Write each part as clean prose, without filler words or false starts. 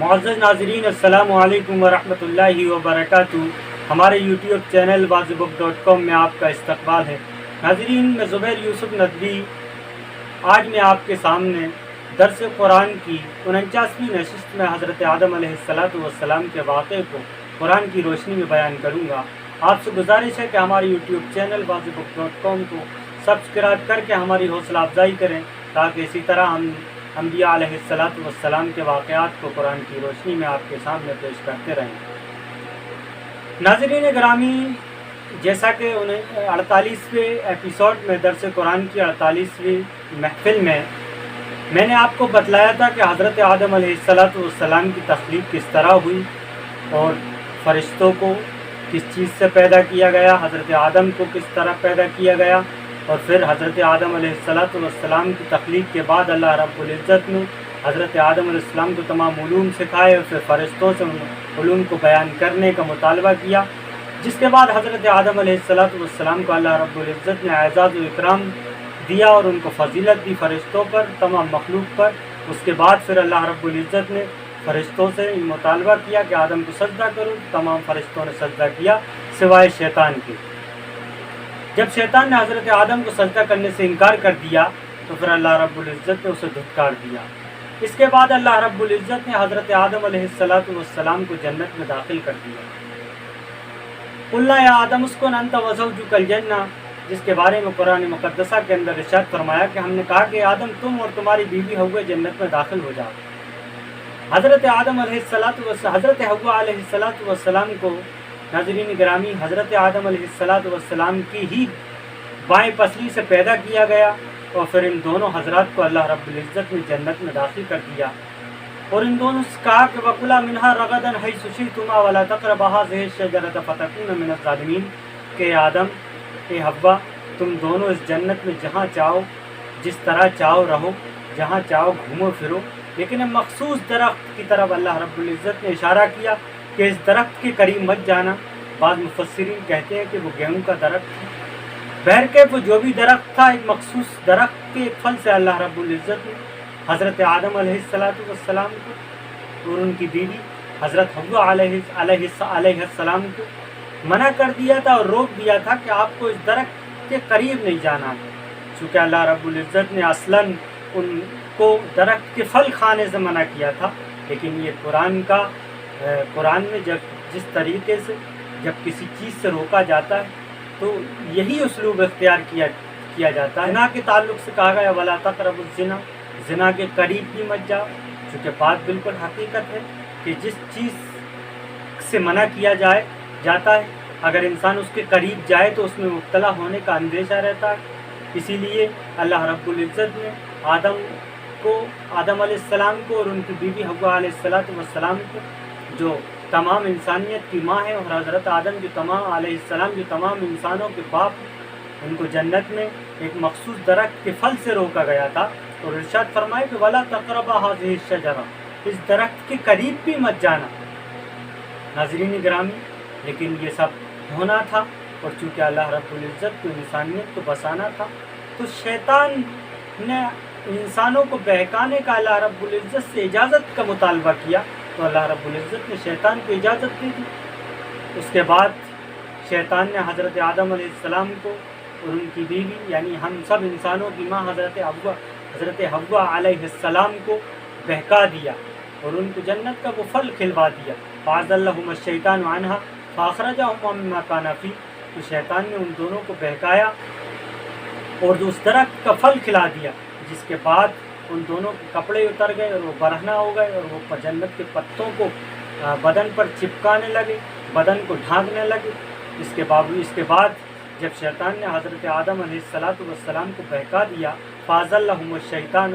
معزز ناظرین السلام علیکم ورحمۃ اللہ وبرکاتہ۔ ہمارے یوٹیوب چینل wazibbook.com میں آپ کا استقبال ہے۔ ناظرین، میں زبیر یوسف ندوی آج میں آپ کے سامنے درس قرآن کی 49ویں نشست میں حضرت آدم علیہ السلام کے واقعے کو قرآن کی روشنی میں بیان کروں گا۔ آپ سے گزارش ہے کہ ہمارے یوٹیوب چینل wazibbook.com کو سبسکرائب کر کے ہماری حوصلہ افزائی کریں، تاکہ اسی طرح ہم انبیاء علیہ السلام کے واقعات کو قرآن کی روشنی میں آپ کے سامنے پیش کرتے رہیں۔ ناظرین گرامی، جیسا کہ 48ویں ایپیسوڈ میں درس قرآن کی 48ویں محفل میں نے آپ کو بتلایا تھا کہ حضرت آدم علیہ السلام کی تخلیق کس طرح ہوئی اور فرشتوں کو کس چیز سے پیدا کیا گیا، حضرت آدم کو کس طرح پیدا کیا گیا، اور پھر حضرت آدم علیہ السلام کی تخلیق کے بعد اللہ رب العزت نے حضرت آدم علیہ السلام کو تمام علوم سکھائے اور پھر فرشتوں سے ان علوم کو بیان کرنے کا مطالبہ کیا، جس کے بعد حضرت آدم علیہ السلام کو اللہ رب العزت نے اعزاز و اکرام دیا اور ان کو فضیلت دی فرشتوں پر، تمام مخلوق پر۔ اس کے بعد پھر اللہ رب العزت نے فرشتوں سے مطالبہ کیا کہ آدم کو سجدہ کرو، تمام فرشتوں نے سجدہ کیا سوائے شیطان کے۔ جب شیطان نے حضرت آدم کو سجدہ کرنے سے انکار کر دیا تو پھر اللہ رب العزت نے اسے دھتکار دیا۔ اس کے بعد اللہ رب العزت نے حضرت آدم علیہ السلام کو جنت میں داخل کر دیا۔ قلنا یا آدم اسکن انت وزوجک الجنہ، جس کے بارے میں قرآن مقدسہ کے اندر ارشاد فرمایا کہ ہم نے کہا کہ آدم تم اور تمہاری بیوی حوا جنت میں داخل ہو جاؤ۔ حضرت حوا علیہ السلام کو ناظرین گرامی حضرت آدم علیہ السلام کی ہی بائیں پسلی سے پیدا کیا گیا، اور پھر ان دونوں حضرات کو اللہ رب العزت نے جنت میں داخل کر دیا، اور ان دونوں سے کہا کہ وَكُلَا مِنْهَا رَغَدًا حَيْثُ شِئْتُمَا وَلَا تَقْرَبَا هَٰذِهِ الشَّجَرَةَ فَتَكُونَا مِنَ الظَّالِمِينَ، کہ آدم، اے حوا، تم دونوں اس جنت میں جہاں چاہو جس طرح چاہو رہو، جہاں چاہو گھومو پھرو، لیکن مخصوص درخت کی طرف اللہ رب العزت نے اشارہ کیا کہ اس درخت کے قریب مت جانا۔ بعض مفسرین کہتے ہیں کہ وہ گیہوں کا درخت ہے۔ بہرکیف وہ جو بھی درخت تھا، ایک مخصوص درخت کے پھل سے اللہ رب العزت نے حضرت آدم علیہ السلام کو اور ان کی بیوی حضرت حوا علیہ السلام کو منع کر دیا تھا اور روک دیا تھا کہ آپ کو اس درخت کے قریب نہیں جانا، چونکہ اللہ رب العزت نے اصلاً ان کو درخت کے پھل کھانے سے منع کیا تھا۔ لیکن یہ قرآن میں جس طریقے سے جب کسی چیز سے روکا جاتا ہے تو یہی اسلوب اختیار کیا جاتا ہے۔ زنا کے تعلق سے کہا گیا وَلَا تَقْرَبُوا الزِّنَا، زنا کے قریب بھی مت جاؤ، چونکہ بات بالکل حقیقت ہے کہ جس چیز سے منع کیا جاتا ہے اگر انسان اس کے قریب جائے تو اس میں مبتلا ہونے کا اندیشہ رہتا ہے۔ اسی لیے اللہ رب العزت نے آدم علیہ السلام کو اور ان کی بیوی حوا علیہ السلام کو، جو تمام انسانیت کی ماں ہے، اور حضرت آدم جو تمام انسانوں کے باپ، ان کو جنت میں ایک مخصوص درخت کے پھل سے روکا گیا تھا، اور ارشاد فرمائے کہ وَلَا تَقْرَبَا هَٰذِهِ الشَّجَرَةَ، اس درخت کے قریب بھی مت جانا۔ ناظرین گرامی، لیکن یہ سب ہونا تھا، اور چونکہ اللہ رب العزت کو انسانیت کو بسانا تھا تو شیطان نے انسانوں کو بہکانے کا اللہ رب العزت سے اجازت کا مطالبہ کیا، تو اللہ رب العزت نے شیطان کو اجازت دے دی۔ اس کے بعد شیطان نے حضرت آدم علیہ السلام کو اور ان کی بیوی یعنی ہم سب انسانوں کی ماں حضرت حوا علیہ السلام کو بہکا دیا اور ان کو جنت کا وہ پھل کھلوا دیا۔ فَأَزَلَّهُمَا الشَّيْطَانُ عَنْهَا فَأَخْرَجَهُمَا مِمَّا كَانَ فِيهِ، تو شیطان نے ان دونوں کو بہکایا اور اس درخت کا پھل کھلا دیا، جس کے بعد ان دونوں کے کپڑے اتر گئے اور وہ برہنہ ہو گئے، اور وہ جنت کے پتوں کو بدن پر چپکانے لگے، بدن کو ڈھانکنے لگے۔ اس کے بعد جب شیطان نے حضرت آدم علیہ السلام کو بہکا دیا، فَأَزَلَّهُمَا الشَّيْطَانُ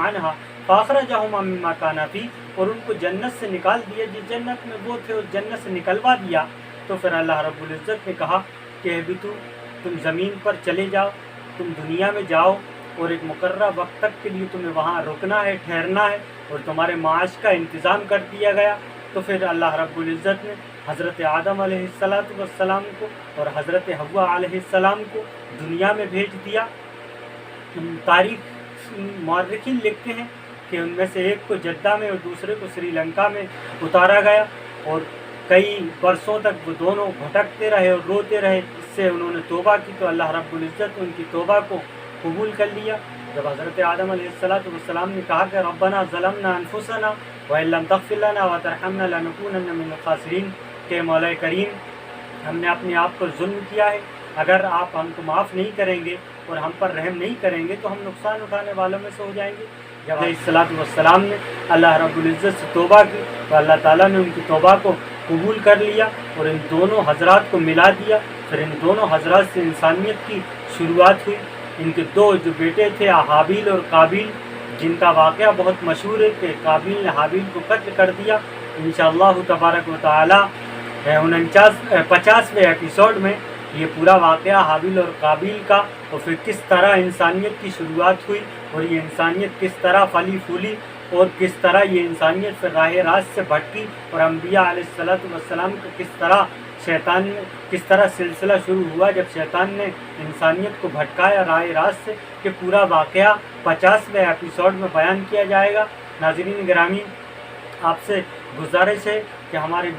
عَنْهَا فَأَخْرَجَهُمَا مِمَّا كَانَ فِيهِ، اور ان کو جنت سے نکال دیا، جس جنت میں وہ تھے اس جنت سے نکلوا دیا۔ تو پھر اللہ رب العزت نے کہا کہ اہبطوا، تم زمین پر چلے جاؤ، تم دنیا میں جاؤ، اور ایک مقررہ وقت تک کے لیے تمہیں وہاں رکنا ہے، ٹھہرنا ہے، اور تمہارے معاش کا انتظام کر دیا گیا۔ تو پھر اللہ رب العزت نے حضرت آدم علیہ السلام کو اور حضرت حوا علیہ السلام کو دنیا میں بھیج دیا۔ تاریخ مورخین لکھتے ہیں کہ ان میں سے ایک کو جدہ میں اور دوسرے کو سری لنکا میں اتارا گیا، اور کئی برسوں تک وہ دونوں بھٹکتے رہے اور روتے رہے۔ اس سے انہوں نے توبہ کی تو اللہ رب العزت ان کی توبہ کو قبول کر لیا۔ جب حضرت آدم علیہ السلام نے کہا کہ ربنا ظلمنا انفسنا وان لم تغفر لنا وترحمنا لنکونن من الخاسرین، کہ مولا کریم ہم نے اپنے آپ پر ظلم کیا ہے، اگر آپ ہم کو معاف نہیں کریں گے اور ہم پر رحم نہیں کریں گے تو ہم نقصان اٹھانے والوں میں سے ہو جائیں گے۔ جب علیہ السلام نے اللہ رب العزت سے توبہ کی تو اللہ تعالیٰ نے ان کی توبہ کو قبول کر لیا اور ان دونوں حضرات کو ملا دیا۔ پھر ان دونوں حضرات سے انسانیت کی شروعات ہوئی۔ ان کے دو جو بیٹے تھے حابیل اور قابیل، جن کا واقعہ بہت مشہور ہے کہ قابیل نے حابیل کو قتل کر دیا۔ انشاءاللہ تبارک و تعالی 50ویں ایپیسوڈ میں یہ پورا واقعہ حابیل اور قابیل کا، اور پھر کس طرح انسانیت کی شروعات ہوئی اور یہ انسانیت کس طرح پھلی پھولی اور کس طرح یہ انسانیت پھر راہ راست سے بھٹکی، اور انبیاء علیہ السلام کا کس طرح سلسلہ شروع ہوا جب شیطان نے انسانیت کو بھٹکایا راہ راست سے، کہ پورا واقعہ 50ویں ایپیسوڈ میں بیان کیا جائے گا۔ ناظرین گرامی، آپ سے گزارش ہے کہ ہمارے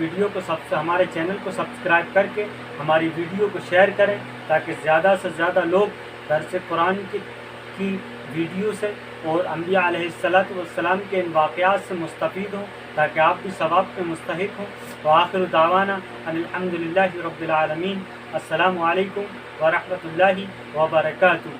چینل کو سبسکرائب کر کے ہماری ویڈیو کو شیئر کریں، تاکہ زیادہ سے زیادہ لوگ درس قرآن کی ویڈیو سے اور انبیاء علیہ السلام کے ان واقعات سے مستفید ہوں، تاکہ آپ بھی ثواب کے مستحق ہوں۔ وآخر دعوانا ان الحمد للہ رب العالمین۔ السلام علیکم ورحمۃ اللہ وبرکاتہ۔